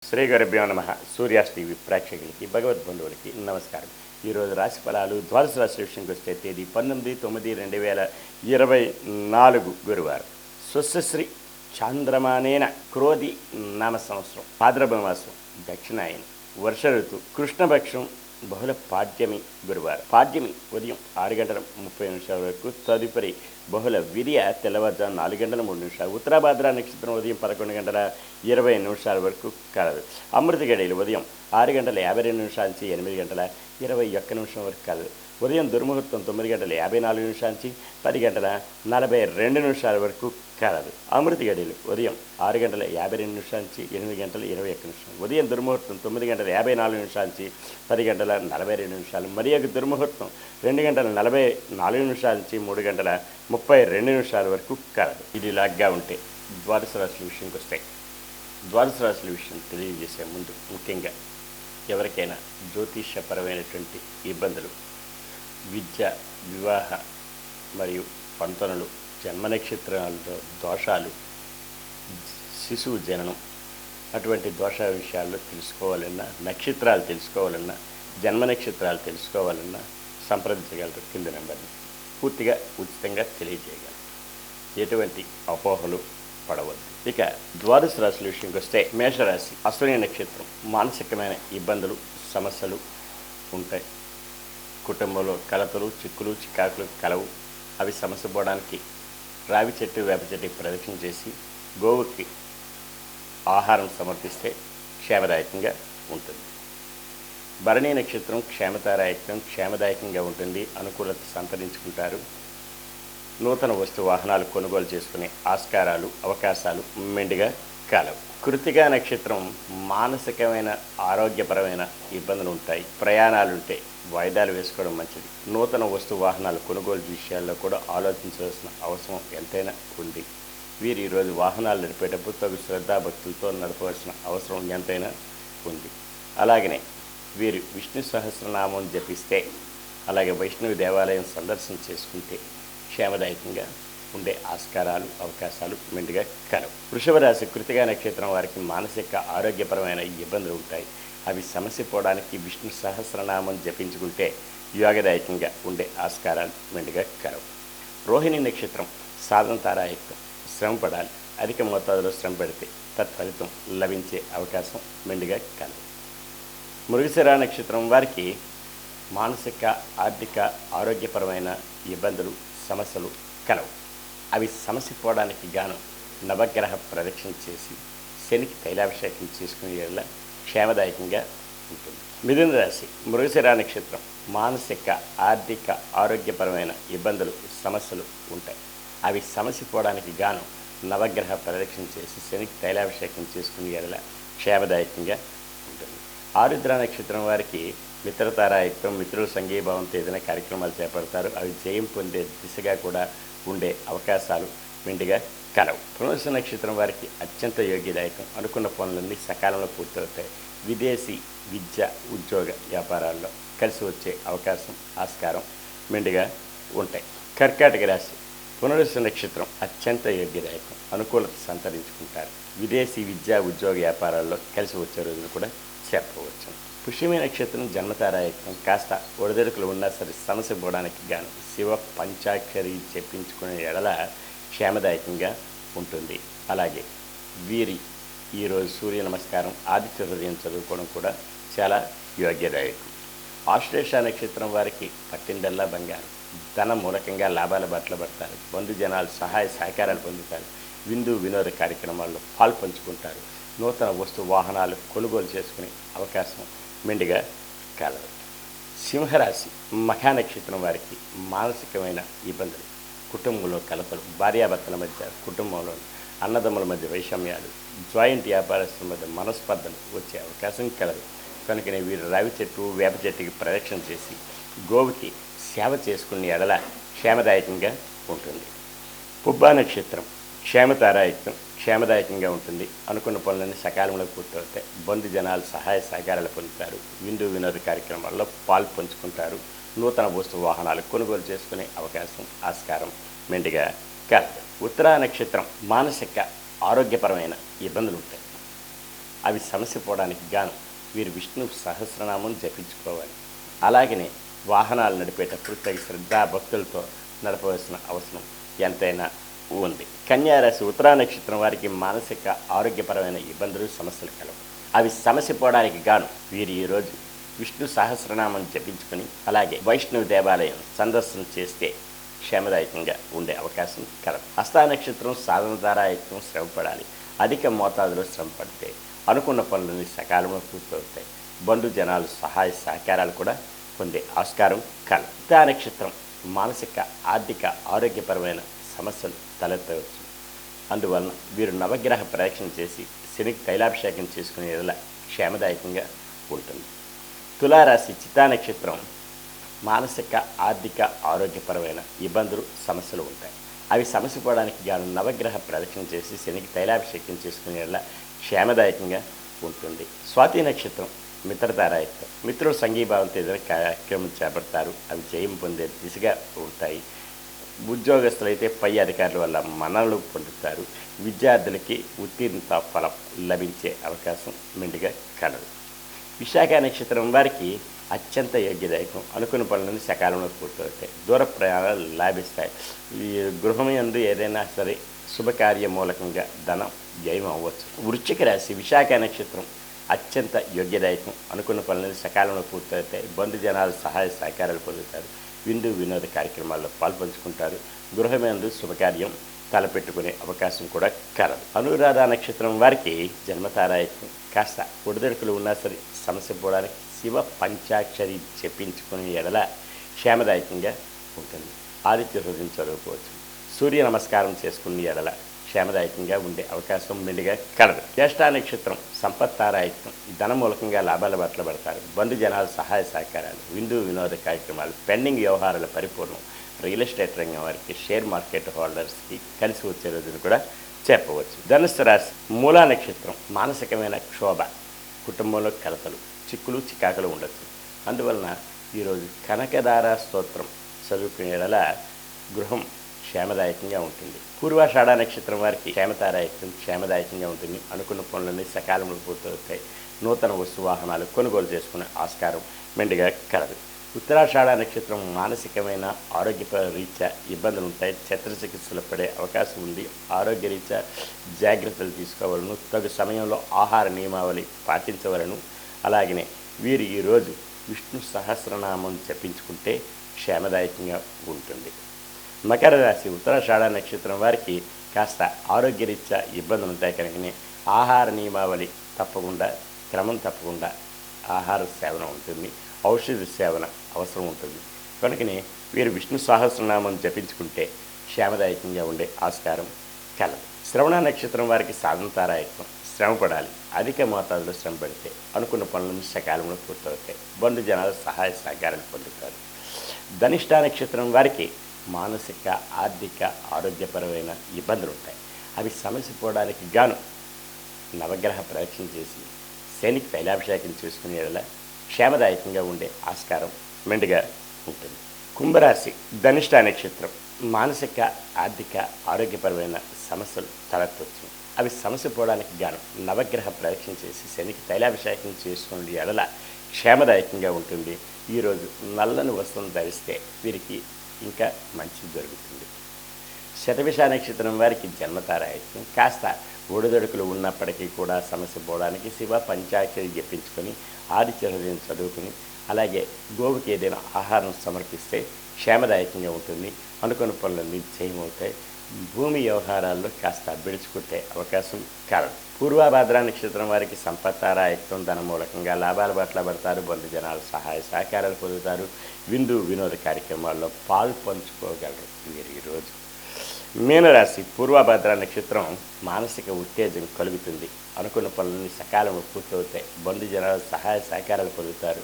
శ్రీ గురుభ్యో నమ. సూర్యాస్ టీవీ ప్రేక్షకులకి భగవద్బంధువులకి నమస్కారం. ఈరోజు రాశి ఫలాలు ద్వాదశ రాశి విషయంకి వస్తే తేదీ 19/9/2024 గురువారం. స్వస్యశ్రీ చాంద్రమానేన క్రోధి నామ సంవత్సరం, భాద్రపద మాసం, దక్షిణాయనం, వర్ష ఋతు, కృష్ణపక్షం, బహుళ పాడ్యమి గురువారం. పాడ్యమి ఉదయం 6:30 వరకు, తదుపరి బహుళ విరియ తెల్లవారుజాము 4:03, ఉత్తరాభాద్ర నక్షత్రం ఉదయం 11:20 వరకు కలదు. అమృత గడియలు ఉదయం 6:52 నుంచి 8:21 వరకు కలదు. ఉదయం దుర్ముహూర్తం 9:54 నుంచి 10:42 వరకు కలదు. అమృత గడియలు ఉదయం 6:52 నుంచి 8:21. ఉదయం దుర్ముహూర్తం 9:54 నుంచి 10:42. మరి యొక్క దుర్ముహూర్తం 2:44 నుంచి 3:32 వరకు కలదు. ఇది లాగ్గా ఉంటే ద్వాదశ రాశుల విషయంకి వస్తాయి. ద్వాదశ రాశుల విషయం తెలియజేసే ముందు ముఖ్యంగా ఎవరికైనా జ్యోతిష్యపరమైనటువంటి ఇబ్బందులు, విద్య, వివాహ మరియు పంతనులు, జన్మ నక్షత్రాలతో దోషాలు, శిశువు జననం అటువంటి దోష విషయాల్లో తెలుసుకోవాలన్నా, నక్షత్రాలు తెలుసుకోవాలన్నా, జన్మ నక్షత్రాలు తెలుసుకోవాలన్నా సంప్రదించగలరు. కింద నెంబర్ని పూర్తిగా ఉచితంగా తెలియజేయగలరు. ఎటువంటి అపోహలు పడవద్దు. ఇక ద్వాదశ రాశుల విషయంకి వస్తే మేషరాశి, అశ్విని నక్షత్రం. మానసికమైన ఇబ్బందులు, సమస్యలు ఉంటాయి. కుటుంబంలో కలతలు, చిక్కులు, చికాకులు కలవు. అవి సమస్య పోవడానికి రావి చెట్టు, వేప చెట్టుకి ప్రదక్షిణ చేసి గోవుకి ఆహారం సమర్పిస్తే క్షేమదాయకంగా ఉంటుంది. భరణీ నక్షత్రం క్షేమదాయకంగా ఉంటుంది. అనుకూలత సంతరించుకుంటారు. నూతన వస్తు వాహనాలు కొనుగోలు చేసుకునే ఆస్కారాలు, అవకాశాలు మెండుగా కలవు. కృత్తికా నక్షత్రం మానసికమైన, ఆరోగ్యపరమైన ఇబ్బందులు ఉంటాయి. ప్రయాణాలుంటే వాయిదాలు వేసుకోవడం మంచిది. నూతన వస్తు వాహనాలు కొనుగోలు విషయాల్లో కూడా ఆలోచించవలసిన అవసరం ఎంతైనా ఉంది. వీరు ఈరోజు వాహనాలు నడిపేటప్పుడు తగు శ్రద్ధాభక్తులతో నడపవలసిన అవసరం ఎంతైనా ఉంది. అలాగనే వీరు విష్ణు సహస్రనామం జపిస్తే, అలాగే వైష్ణవి దేవాలయం సందర్శన చేసుకుంటే క్షేమదాయకంగా ఉండే ఆస్కారాలు, అవకాశాలు మెండుగా కలవు. వృషభ రాశి, కృతికా నక్షత్రం వారికి మానసిక, ఆరోగ్యపరమైన ఇబ్బందులు ఉంటాయి. అవి సమస్య పోవడానికి విష్ణు సహస్రనామం జపించుకుంటే యోగదాయకంగా ఉండే ఆస్కారాలు మెండుగా కలవు. రోహిణి నక్షత్రం సాధన తారాయుక్తం. శ్రమ పడాలి. అధిక మోతాదులో శ్రమ పెడితే తత్ఫలితం లభించే అవకాశం మెండుగా కలవు. మృగశిర నక్షత్రం వారికి మానసిక, ఆర్థిక, ఆరోగ్యపరమైన ఇబ్బందులు, సమస్యలు కలవు. అవి సమస్య పోవడానికి గాను నవగ్రహ ప్రదక్షిణ చేసి శనికి తైలాభిషేకం చేసుకునే వల్ల క్షేమదాయకంగా ఉంటుంది. మిథున రాశి, మృగశిర నక్షత్రం. మానసిక, ఆర్థిక, ఆరోగ్యపరమైన ఇబ్బందులు, సమస్యలు ఉంటాయి. అవి సమస్య పోవడానికి గాను నవగ్రహ ప్రదక్షిణ చేసి శనికి తైలాభిషేకం చేసుకునే వల్ల క్షేమదాయకంగా ఉంటుంది. ఆరుద్ర నక్షత్రం వారికి మిత్రతారాయుక్తం. మిత్రుల సంఘీభావంతో ఏదైనా కార్యక్రమాలు చేపడతారు. అవి జయం పొందే దిశగా కూడా ఉండే అవకాశాలు మెండుగా కలవు. పునర్వసు నక్షత్రం వారికి అత్యంత యోగ్యదాయకం. అనుకున్న పనులన్నీ సకాలంలో పూర్తవుతాయి. విదేశీ విద్య, ఉద్యోగ, వ్యాపారాల్లో కలిసి వచ్చే అవకాశం, ఆస్కారం మెండుగా ఉంటాయి. కర్కాటక రాశి, పునర్వసు నక్షత్రం అత్యంత యోగ్యదాయకం. అనుకూలత సంతరించుకుంటారు. విదేశీ విద్య, ఉద్యోగ, వ్యాపారాల్లో కలిసి వచ్చే రోజులు కూడా చెప్పవచ్చు. పుష్యమి నక్షత్రం జన్మతారాయకం. కాస్త ఒడిదొడుకులు ఉన్నా సరే సమస్య పోవడానికి గాను శివ పంచాక్షరి చెప్పించుకునే ఎడల క్షేమదాయకంగా ఉంటుంది. అలాగే వీరి ఈరోజు సూర్య నమస్కారం, ఆదిత్య హృదయం చదువుకోవడం కూడా చాలా యోగ్యదాయకం. ఆశ్లేష నక్షత్రం వారికి పట్టిందల్లా బంగారం. ధన మూలకంగా లాభాల బాటలో పడతారు. బంధుజనాలు సహాయ సహకారాలు పొందుతారు. విందు వినోద కార్యక్రమాల్లో పాల్పంచుకుంటారు. నూతన వస్తు వాహనాలు కొనుగోలు చేసుకునే అవకాశం మెండుగా కలదు. సింహరాశి, మఖా నక్షత్రం వారికి మానసికమైన ఇబ్బందులు, కుటుంబంలో కలతలు, భార్యాభర్తల మధ్య, కుటుంబంలో అన్నదమ్ముల మధ్య వైషమ్యాలు, జాయింట్ వ్యాపారస్తుల మధ్య మనస్పర్ధలు వచ్చే అవకాశం కలదు. కనుకనే వీరు రావి చెట్టు, వేప చెట్టుకి ప్రదక్షిణ చేసి గోవుకి సేవ చేసుకునే ఎడల క్షేమదాయకంగా ఉంటుంది. పుబ్బా నక్షత్రం క్షేమదాయకంగా ఉంటుంది. అనుకున్న పనులన్నీ సకాలంలో పూర్తవుతాయి. బంధుజనాలు సహాయ సహకారాలు పొందుతారు. విందు వినోద కార్యక్రమాల్లో పాల్పంచుకుంటారు. నూతన వస్తు వాహనాలు కొనుగోలు చేసుకునే అవకాశం, ఆస్కారం మెండుగా కలదు. ఉత్తరా నక్షత్రం మానసిక, ఆరోగ్యపరమైన ఇబ్బందులు ఉంటాయి. అవి సమస్య పోవడానికి గాను వీరు విష్ణు సహస్రనామం జపించుకోవాలి. అలాగనే వాహనాలు నడిపేటప్పుడు తగిన శ్రద్ధా భక్తులతో నడపవలసిన అవసరం ఎంతైనా ఉంది. కన్యారాశి ఉత్తరా నక్షత్రం వారికి మానసిక ఆరోగ్యపరమైన ఇబ్బందులు సమస్యలు కలవు. అవి సమస్య పోవడానికి గాను వీరు ఈరోజు విష్ణు సహస్రనామం జపించుకొని అలాగే వైష్ణవ దేవాలయం సందర్శన చేస్తే క్షేమదాయకంగా ఉండే అవకాశం కలదు. హస్తా నక్షత్రం సాధన ద్వారా ఎక్కువ శ్రమపడాలి. అధిక మోతాదులో శ్రమ పడితే అనుకున్న పనులని సకాలంలో పూర్తవుతాయి. బంధు జనాలు సహాయ సహకారాలు కూడా పొందే ఆస్కారం కలదు. హస్తా నక్షత్రం మానసిక ఆర్థిక ఆరోగ్యపరమైన సమస్యలు తలెత్తవచ్చు. అందువలన వీరు నవగ్రహ ప్రదక్షిణ చేసి శనికి తైలాభిషేకం చేసుకునే ఎడల క్షేమదాయకంగా ఉంటుంది. తులారాశి చిత్తా నక్షత్రం మానసిక ఆర్థిక ఆరోగ్యపరమైన ఇబ్బందులు సమస్యలు ఉంటాయి. అవి సమస్య పోవడానికి గాను నవగ్రహ ప్రదక్షిణ చేసి శనికి తైలాభిషేకం చేసుకునే ఎడల క్షేమదాయకంగా ఉంటుంది. స్వాతి నక్షత్రం మిత్రతారాయుక్తం. మిత్రులు సంఘీభావంతో ఏదైనా కార్యక్రమం చేపడతారు. అవి జయం పొందే దిశగా ఉంటాయి. ఉద్యోగస్తులైతే పై అధికారుల వల్ల మన్ననలు పొందుతారు. విద్యార్థులకి ఉత్తీర్ణత ఫలం లభించే అవకాశం మెండుగా కలదు. విశాఖ నక్షత్రం వారికి అత్యంత యోగ్యదాయకం. అనుకున్న పనులను సకాలంలో పూర్తవుతాయి. దూర ప్రయాణాలు లాభిస్తాయి. ఈ గృహం యందు ఏదైనా సరే శుభకార్య మూలకంగా ధనం జయం అవ్వచ్చు. వృశ్చిక రాశి విశాఖ నక్షత్రం అత్యంత యోగ్యదాయకం. అనుకున్న పనులను సకాలంలో పూర్తవుతాయి. బంధు జనాలు సహాయ సహకారాలు పొందుతారు. విందు వినోద కార్యక్రమాల్లో పాల్పంచుకుంటారు. గృహమందు శుభకార్యం తలపెట్టుకునే అవకాశం కూడా కలదు. అనురాధ నక్షత్రం వారికి జన్మతారాయకం. కాస్త ఒడిదొడుకులు ఉన్నా సరే సమస్య పోవడానికి శివ పంచాక్షరి చెప్పించుకునే ఎడల క్షేమదాయకంగా ఉంటుంది. ఆదిత్య హృదయం చదువుకోవచ్చు. సూర్య నమస్కారం చేసుకునే ఎడల క్షేమదాయకంగా ఉండే అవకాశం మెండుగా కలదు. జ్యేష్ఠ నక్షత్రం సంపత్తారాయకం. ధనమూలకంగా లాభాల బట్ల పడతారు. బంధు జనాల సహాయ సహకారాలు, విందు వినోద కార్యక్రమాలు, పెండింగ్ వ్యవహారాల పరిపూర్ణం. రియల్ ఎస్టేట్ రంగం వారికి, షేర్ మార్కెట్ హోల్డర్స్కి కలిసి వచ్చే రోజును కూడా చెప్పవచ్చు. ధనుస్సు రాశి మూలా నక్షత్రం మానసికమైన క్షోభ, కుటుంబంలో కలతలు, చిక్కులు చికాకులు ఉండొచ్చు. అందువలన ఈరోజు కనకదార స్తోత్రం చదువుకునేలా గృహం క్షేమదాయకంగా ఉంటుంది. పూర్వాషాఢ నక్షత్రం వారికి క్షేమదాయకంగా ఉంటుంది. అనుకున్న పనులన్నీ సకాలంలో పూర్తవుతాయి. నూతన వస్తు వాహనాలు కొనుగోలు చేసుకునే ఆస్కారం మెండుగా కలదు. ఉత్తరాషాఢ నక్షత్రం మానసికమైన ఆరోగ్య రీత్యా ఇబ్బందులు ఉంటాయి. శస్త్రచికిత్సలు పడే అవకాశం ఉంది. ఆరోగ్య రీత్యా జాగ్రత్తలు తీసుకోవాలను. తగు సమయంలో ఆహార నియమావళి పాటించవలను. అలాగనే వీరు ఈరోజు విష్ణు సహస్రనామం జపించుకుంటే క్షేమదాయకంగా ఉంటుంది. మకర రాశి ఉత్తరాషాఢ నక్షత్రం వారికి కాస్త ఆరోగ్యరీత్యా ఇబ్బందులు ఉంటాయి. కనుకనే ఆహార నియమావళి క్రమం తప్పకుండా ఆహార సేవన ఉంటుంది. ఔషధ సేవన అవసరం ఉంటుంది. కనుకనే వీరు విష్ణు సహస్రనామం జపించుకుంటే క్షేమదాయకంగా ఉండే ఆస్కారం కలదు. శ్రవణ నక్షత్రం వారికి సాధనతారాయకం. శ్రమపడాలి. అధిక మోతాదులో శ్రమ పడితే అనుకున్న పనులను సకాలంలో పూర్తవుతాయి. బంధు జనాలు సహాయ సహకారాలు పొందుతారు. ధనిష్ఠ నక్షత్రం వారికి మానసిక ఆర్థిక ఆరోగ్యపరమైన ఇబ్బందులు ఉంటాయి. అవి సమస్య పోవడానికి గాను నవగ్రహ ప్రదక్షిణ చేసి శనికి తైలాభిషేకం చేసుకునేలా క్షేమదాయకంగా ఉండే ఆస్కారం మెండుగా ఉంటుంది. కుంభరాశి ధనిష్ఠ నక్షత్రం మానసిక ఆర్థిక ఆరోగ్యపరమైన సమస్యలు తలెత్తవచ్చు. అవి సమస్య పోవడానికి గాను నవగ్రహ ప్రదక్షిణ చేసి శనికి తైలాభిషేకం చేసుకునే ఎడల క్షేమదాయకంగా ఉంటుంది. ఈరోజు నల్లని వస్త్రం ధరిస్తే వీరికి ఇంకా మంచి జరుగుతుంది. శతభిష నక్షత్రం వారికి జన్మతారాయకం. కాస్త ఒడిదొడుకులు ఉన్నప్పటికీ కూడా సమస్య పోవడానికి శివ పంచాక్షరి జపించుకొని ఆదిత్య హృదయం చదువుకుని అలాగే గోవుకి ఏదైనా ఆహారం సమర్పిస్తే క్షేమదాయకంగా ఉంటుంది. అనుకున్న పనులన్నీ జయమవుతాయి. భూమి వ్యవహారాల్లో కాస్త బిడుచుకుంటే అవకాశం కలదు. పూర్వభాద్ర నక్షత్రం వారికి సంపత్తారాయకం. ధనమూలకంగా లాభాల పట్ల పడతారు. బంధు జనాలు సహాయ సహకారాలు పొందుతారు. విందు వినోద కార్యక్రమాల్లో పాలు పంచుకోగలరు మీరు ఈరోజు. మీనరాశి పూర్వభద్ర నక్షత్రం మానసిక ఉత్తేజం కలుగుతుంది. అనుకున్న పనులని సకాలంలో పూర్తవుతాయి. బంధు జనాలు సహాయ సహకారాలు పొందుతారు.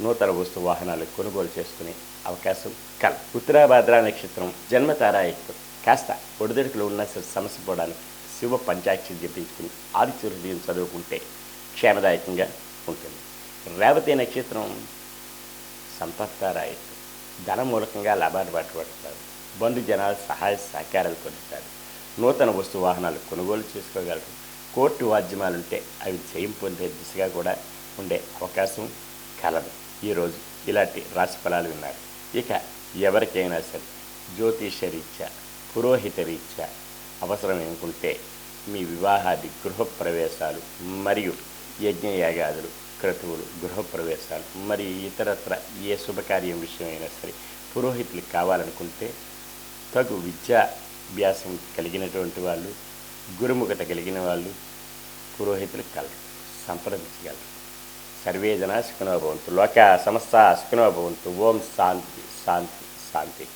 నూతన వస్తు వాహనాలు కొనుగోలు చేసుకునే అవకాశం కలదు. ఉత్తరాభద్ర నక్షత్రం జన్మతారాయకం. కాస్త ఒడిదొడుకులు ఉన్న సమస్య పోవడానికి శివ పంచాక్షరి జపించుకుని ఆదిత్య హృదయం చదువుకుంటే క్షేమదాయకంగా ఉంటుంది. రేవతి నక్షత్రం సంపత్తారాయకం. ధనమూలకంగా లాభాలు పట్టుబడతారు. బంధు జనాలు సహాయ సహకారాలు పొందుతారు. నూతన వస్తు వాహనాలు కొనుగోలు చేసుకోగలరు. కోర్టు వాద్యమాలుంటే అవి జయం పొందే దిశగా కూడా ఉండే అవకాశం కలదు. ఈరోజు ఇలాంటి రాశి ఫలాలు విన్నారు. ఇక ఎవరికైనా సరే జ్యోతిష రీత్యా, పురోహిత రీత్యా అవసరం అనుకుంటే మీ వివాహాది గృహప్రవేశాలు మరియు యజ్ఞయాగాదులు, క్రతువులు, గృహప్రవేశాలు మరియు ఇతరత్ర ఏ శుభకార్యం విషయమైనా సరే పురోహితులు కావాలనుకుంటే తగు విద్యాభ్యాసం కలిగినటువంటి వాళ్ళు, గురుముఖత కలిగిన వాళ్ళు పురోహితులు కలరు, సంప్రదించగలరు. సర్వే జనా సుఖినో భవంతు. లోకా సమస్తా సుఖినో భవంతు. ఓం శాంతి శాంతి శాంతి.